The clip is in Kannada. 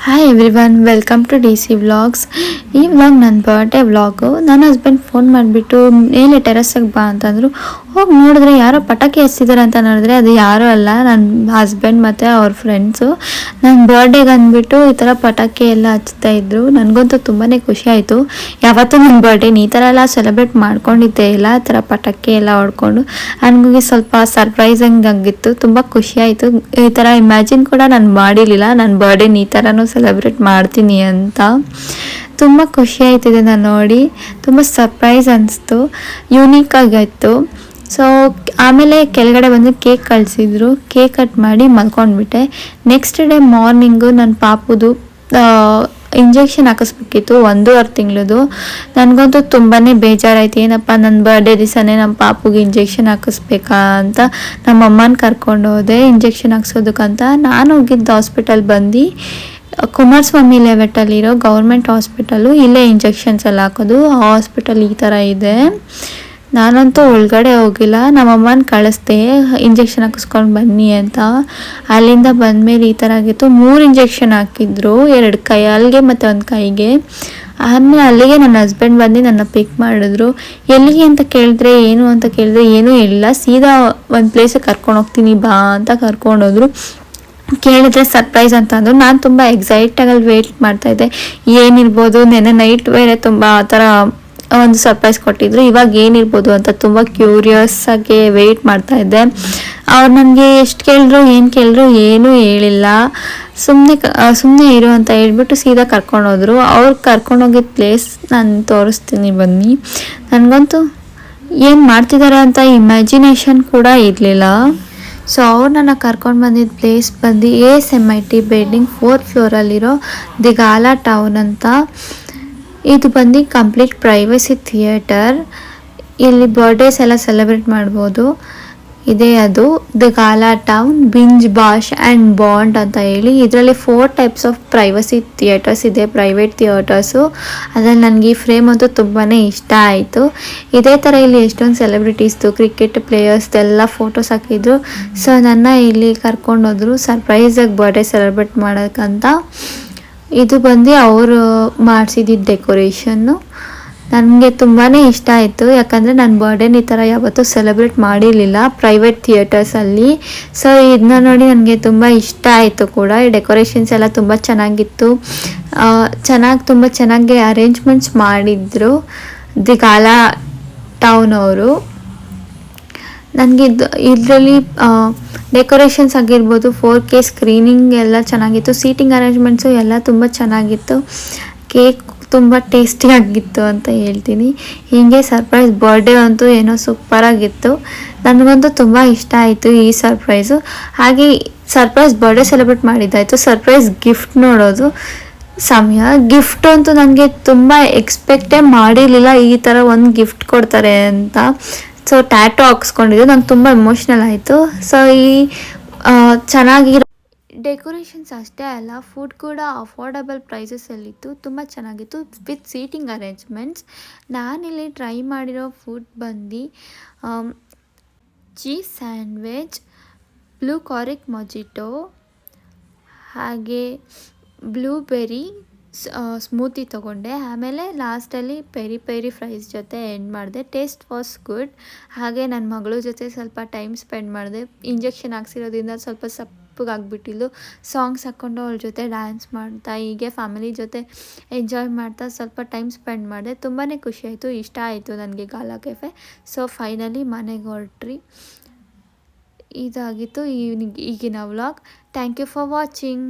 Hi everyone, welcome to D C vlogs. ಈ ವ್ಲಾಗ್ ನನ್ನ ಬರ್ಡೇ ವ್ಲಾಗು. ನನ್ನ ಹಸ್ಬೆಂಡ್ ಫೋನ್ ಮಾಡಿಬಿಟ್ಟು ಮೇಲೆ ಟೆರಸ್ಸಿಗೆ ಬಾ ಅಂತಂದರು. ಹೋಗಿ ನೋಡಿದ್ರೆ ಯಾರೋ ಪಟಾಕಿ ಹಚ್ತಿದ್ದಾರೆ ಅಂತ ನೋಡಿದ್ರೆ ಅದು ಯಾರೂ ಅಲ್ಲ, ನನ್ನ ಹಸ್ಬೆಂಡ್ ಮತ್ತು ಅವ್ರ ಫ್ರೆಂಡ್ಸು. ನನ್ನ ಬರ್ಡೇಗೆ ಅಂದ್ಬಿಟ್ಟು ಈ ಥರ ಪಟಾಕಿ ಎಲ್ಲ ಹಚ್ತಾ ಇದ್ರು. ನನಗಂತೂ ತುಂಬಾ ಖುಷಿ ಆಯಿತು. ಯಾವತ್ತೂ ನನ್ನ ಬರ್ಡೇನ ಈ ಥರ ಎಲ್ಲ ಸೆಲೆಬ್ರೇಟ್ ಮಾಡ್ಕೊಂಡಿದ್ದೆ ಇಲ್ಲ, ಆ ಥರ ಪಟಾಕಿ ಎಲ್ಲ ಹೊಡ್ಕೊಂಡು. ನನಗೆ ಸ್ವಲ್ಪ ಸರ್ಪ್ರೈಸಿಂಗ್ ಆಗಿತ್ತು, ತುಂಬ ಖುಷಿ ಆಯಿತು. ಈ ಥರ ಇಮ್ಯಾಜಿನ್ ಕೂಡ ನಾನು ಮಾಡಿರಲಿಲ್ಲ ನನ್ನ ಬರ್ಡೇನ ಈ ಥರನೂ ಸೆಲೆಬ್ರೇಟ್ ಮಾಡ್ತೀನಿ ಅಂತ. ತುಂಬ ಖುಷಿ ಆಯ್ತಿದೆ ನಾನು ನೋಡಿ, ತುಂಬ ಸರ್ಪ್ರೈಸ್ ಅನಿಸ್ತು, ಯೂನಿಕ್ ಆಗಿತ್ತು. ಸೊ ಆಮೇಲೆ ಕೆಳಗಡೆ ಬಂದು ಕೇಕ್ ಕಳಿಸಿದ್ರು, ಕೇಕ್ ಕಟ್ ಮಾಡಿ ಮಲ್ಕೊಂಡ್ಬಿಟ್ಟೆ. ನೆಕ್ಸ್ಟ್ ಡೇ ಮಾರ್ನಿಂಗು ನನ್ನ ಪಾಪುದು ಇಂಜೆಕ್ಷನ್ ಹಾಕಿಸ್ಬೇಕಿತ್ತು, 1.5 ತಿಂಗಳದು. ನನಗಂತೂ ತುಂಬಾ ಬೇಜಾರಾಯ್ತು. ಏನಪ್ಪ ನನ್ನ ಬರ್ಡೇ ದಿವಸನೇ ನಮ್ಮ ಪಾಪುಗೆ ಇಂಜೆಕ್ಷನ್ ಹಾಕಿಸ್ಬೇಕಾ ಅಂತ ನಮ್ಮ ಅಮ್ಮನ ಕರ್ಕೊಂಡು ಹೋದೆ ಇಂಜೆಕ್ಷನ್ ಹಾಕ್ಸೋದಕ್ಕಂತ. ನಾನು ಹೋಗಿದ್ದು ಹಾಸ್ಪಿಟಲ್ ಬಂದು ಕುಮಾರಸ್ವಾಮಿ ಲೇಔಟಲ್ಲಿರೋ ಗೌರ್ಮೆಂಟ್ ಹಾಸ್ಪಿಟಲು. ಇಲ್ಲೇ ಇಂಜೆಕ್ಷನ್ಸ್ ಎಲ್ಲ ಹಾಕೋದು. ಆ ಹಾಸ್ಪಿಟಲ್ ಈ ಥರ ಇದೆ. ನಾನಂತೂ ಒಳಗಡೆ ಹೋಗಿಲ್ಲ, ನಮ್ಮಮ್ಮನ ಕಳಿಸ್ದೆ ಇಂಜೆಕ್ಷನ್ ಹಾಕಿಸ್ಕೊಂಡು ಬನ್ನಿ ಅಂತ. ಅಲ್ಲಿಂದ ಬಂದಮೇಲೆ ಈ ಥರ ಆಗಿತ್ತು. 3 ಇಂಜೆಕ್ಷನ್ ಹಾಕಿದ್ರು, 2 ಕೈ ಅಲ್ಲಿಗೆ ಮತ್ತು 1 ಕೈಗೆ. ಆಮೇಲೆ ಅಲ್ಲಿಗೆ ನನ್ನ ಹಸ್ಬೆಂಡ್ ಬಂದು ನನ್ನ ಪಿಕ್ ಮಾಡಿದ್ರು. ಎಲ್ಲಿಗೆ ಅಂತ ಕೇಳಿದ್ರೆ ಏನು ಅಂತ ಕೇಳಿದ್ರೆ ಏನೂ ಇಲ್ಲ, ಸೀದಾ ಒಂದು ಪ್ಲೇಸಿಗೆ ಕರ್ಕೊಂಡು ಹೋಗ್ತೀನಿ ಬಾ ಅಂತ ಕರ್ಕೊಂಡೋದ್ರು. ಕೇಳಿದ್ರೆ ಸರ್ಪ್ರೈಸ್ ಅಂತ ಅಂದರು. ನಾನು ತುಂಬ ಎಕ್ಸೈಟಾಗಿ ವೆಯ್ಟ್ ಮಾಡ್ತಾಯಿದ್ದೆ, ಏನಿರ್ಬೋದು. ನೆನ್ನೆ ನೈಟ್ ಬೇರೆ ತುಂಬ ಆ ಥರ ಒಂದು ಸರ್ಪ್ರೈಸ್ ಕೊಟ್ಟಿದ್ರು, ಇವಾಗ ಏನಿರ್ಬೋದು ಅಂತ ತುಂಬ ಕ್ಯೂರಿಯಸ್ ಆಗಿ ವೆಯ್ಟ್ ಮಾಡ್ತಾಯಿದ್ದೆ. ಅವ್ರು ನನಗೆ ಎಷ್ಟು ಕೇಳಿದ್ರು ಏನು ಕೇಳಿದ್ರು ಏನೂ ಹೇಳಿಲ್ಲ. ಸುಮ್ಮನೆ ಇರು ಅಂತ ಹೇಳ್ಬಿಟ್ಟು ಸೀದಾ ಕರ್ಕೊಂಡೋದ್ರು. ಅವ್ರು ಕರ್ಕೊಂಡೋಗಿದ್ದ ಪ್ಲೇಸ್ ನಾನು ತೋರಿಸ್ತೀನಿ ಬನ್ನಿ. ನನಗಂತೂ ಏನು ಮಾಡ್ತಿದ್ದಾರೆ ಅಂತ ಇಮ್ಯಾಜಿನೇಷನ್ ಕೂಡ ಇರಲಿಲ್ಲ. ಸೊ ಅವ್ರು ನನ್ನ ಕರ್ಕೊಂಡು ಬಂದಿದ್ದ ಪ್ಲೇಸ್ ಬಂದು ASMIT ಬಿಲ್ಡಿಂಗ್ 4th ಫ್ಲೋರಲ್ಲಿರೋ ದಿ ಗಾಲಾ ಟೌನ್ ಅಂತ. ಇದು ಬಂದು ಕಂಪ್ಲೀಟ್ ಪ್ರೈವಸಿ ಥಿಯೇಟರ್. ಇಲ್ಲಿ ಬರ್ಡೇಸ್ ಎಲ್ಲ ಸೆಲೆಬ್ರೇಟ್ ಮಾಡ್ಬೋದು. ಇದೇ ಅದು the gala town binge bash and bond ಅಂತ ಹೇಳಿ. ಇದರಲ್ಲಿ 4 ಟೈಪ್ಸ್ ಆಫ್ ಪ್ರೈವಸಿ ಥಿಯೇಟರ್ಸ್ ಇದೆ, ಪ್ರೈವೇಟ್ ಥಿಯೇಟರ್ಸು. ಅದರಲ್ಲಿ ನನಗೆ ಈ ಫ್ರೇಮ್ ಅಂತೂ ತುಂಬಾ ಇಷ್ಟ ಆಯಿತು. ಇದೇ ಥರ ಇಲ್ಲಿ ಎಷ್ಟೊಂದು ಸೆಲೆಬ್ರಿಟೀಸ್ದು, ಕ್ರಿಕೆಟ್ ಪ್ಲೇಯರ್ಸ್ದೆಲ್ಲ ಫೋಟೋಸ್ ಹಾಕಿದ್ರು. ಸೊ ನನ್ನ ಇಲ್ಲಿ ಕರ್ಕೊಂಡೋದ್ರು ಸರ್ಪ್ರೈಸಾಗಿ ಬರ್ಡೇ ಸೆಲೆಬ್ರೇಟ್ ಮಾಡೋಕ್ಕಂತ. ಇದು ಬಂದು ಅವರು ಮಾಡಿಸಿದ್ದು ಡೆಕೋರೇಷನ್ನು. ನನಗೆ ತುಂಬಾ ಇಷ್ಟ ಆಯಿತು, ಯಾಕಂದರೆ ನನ್ನ ಬರ್ಡೇನ ಈ ಥರ ಯಾವತ್ತೂ ಸೆಲೆಬ್ರೇಟ್ ಮಾಡಿರಲಿಲ್ಲ ಪ್ರೈವೇಟ್ ಥಿಯೇಟರ್ಸಲ್ಲಿ. ಸೊ ಇದನ್ನ ನೋಡಿ ನನಗೆ ತುಂಬ ಇಷ್ಟ ಆಯಿತು ಕೂಡ. ಈ ಡೆಕೋರೇಷನ್ಸ್ ಎಲ್ಲ ತುಂಬ ಚೆನ್ನಾಗಿತ್ತು, ತುಂಬ ಚೆನ್ನಾಗಿ ಅರೇಂಜ್ಮೆಂಟ್ಸ್ ಮಾಡಿದ್ರು ದಿ ಗಾಲಾ ಟೌನ್ ಅವರು. ನನಗೆ ಇದರಲ್ಲಿ ಡೆಕೋರೇಷನ್ಸ್ ಆಗಿರ್ಬೋದು, 4K ಸ್ಕ್ರೀನಿಂಗ್ ಎಲ್ಲ ಚೆನ್ನಾಗಿತ್ತು, ಸೀಟಿಂಗ್ ಅರೇಂಜ್ಮೆಂಟ್ಸು ಎಲ್ಲ ತುಂಬ ಚೆನ್ನಾಗಿತ್ತು. ಕೇಕ್ ತುಂಬ ಟೇಸ್ಟಿಯಾಗಿತ್ತು ಅಂತ ಹೇಳ್ತೀನಿ. ಹೀಗೆ ಸರ್ಪ್ರೈಸ್ ಬರ್ಡೇ ಅಂತೂ ಏನೋ ಸೂಪರಾಗಿತ್ತು. ನನಗಂತೂ ತುಂಬ ಇಷ್ಟ ಆಯಿತು ಈ ಸರ್ಪ್ರೈಸು. ಹಾಗೆ ಸರ್ಪ್ರೈಸ್ ಬರ್ಡೇ ಸೆಲೆಬ್ರೇಟ್ ಮಾಡಿದ್ದಾಯಿತು, ಸರ್ಪ್ರೈಸ್ ಗಿಫ್ಟ್ ನೋಡೋದು ಸಮಯ. ಗಿಫ್ಟ್ ಅಂತೂ ನನಗೆ ತುಂಬ ಎಕ್ಸ್ಪೆಕ್ಟೇ ಮಾಡಿರಲಿಲ್ಲ ಈ ಥರ ಒಂದು ಗಿಫ್ಟ್ ಕೊಡ್ತಾರೆ ಅಂತ. ಸೊ ಟ್ಯಾಟೋ ಹಾಕ್ಸ್ಕೊಂಡಿದ್ದು ನಂಗೆ ತುಂಬ ಎಮೋಷ್ನಲ್ ಆಯಿತು. ಸೊ ಈ ಚೆನ್ನಾಗಿರೋ ಡೆಕೋರೇಷನ್ಸ್ ಅಷ್ಟೇ ಅಲ್ಲ, ಫುಡ್ ಕೂಡ ಅಫೋರ್ಡಬಲ್ ಪ್ರೈಸಸಲ್ಲಿತ್ತು, ತುಂಬ ಚೆನ್ನಾಗಿತ್ತು ವಿತ್ ಸೀಟಿಂಗ್ ಅರೇಂಜ್ಮೆಂಟ್ಸ್. ನಾನಿಲ್ಲಿ ಟ್ರೈ ಮಾಡಿರೋ ಫುಡ್ ಬಂದು ಚೀಸ್ ಸ್ಯಾಂಡ್ವಿಚ್, ಬ್ಲೂ ಕಾರಿಕ್ ಮೊಜಿಟೋ, ಹಾಗೆ ಬ್ಲೂಬೆರಿ ಸ್ಮೂತಿ ತೊಗೊಂಡೆ. ಆಮೇಲೆ ಲಾಸ್ಟಲ್ಲಿ ಪೆರಿ ಫ್ರೈಸ್ ಜೊತೆ ಎಂಡ್ ಮಾಡಿದೆ. Taste was good. ಹಾಗೆ ನನ್ನ ಮಗಳ ಜೊತೆ ಸ್ವಲ್ಪ ಟೈಮ್ ಸ್ಪೆಂಡ್ ಮಾಡಿದೆ. ಇಂಜೆಕ್ಷನ್ ಹಾಕ್ಸಿರೋದ್ರಿಂದ ಸ್ವಲ್ಪ ಸಪ್ಪಗಾಗ್ಬಿಟ್ಟಿದ್ದು. ಸಾಂಗ್ಸ್ ಹಾಕ್ಕೊಂಡು ಅವಳ ಜೊತೆ ಡ್ಯಾನ್ಸ್ ಮಾಡ್ತಾ ಹೀಗೆ ಫ್ಯಾಮಿಲಿ ಜೊತೆ ಎಂಜಾಯ್ ಮಾಡ್ತಾ ಸ್ವಲ್ಪ ಟೈಮ್ ಸ್ಪೆಂಡ್ ಮಾಡಿದೆ. ತುಂಬಾ ಖುಷಿ ಆಯಿತು, ಇಷ್ಟ ಆಯಿತು ನನಗೆ ಗಾಲಾ ಕೆಫೆ. ಸೊ ಫೈನಲಿ ಮನೆಗೆ ಹೊರಟ್ರಿ. ಇದಾಗಿತ್ತು ಈಗಿನ vlog. Thank you for watching.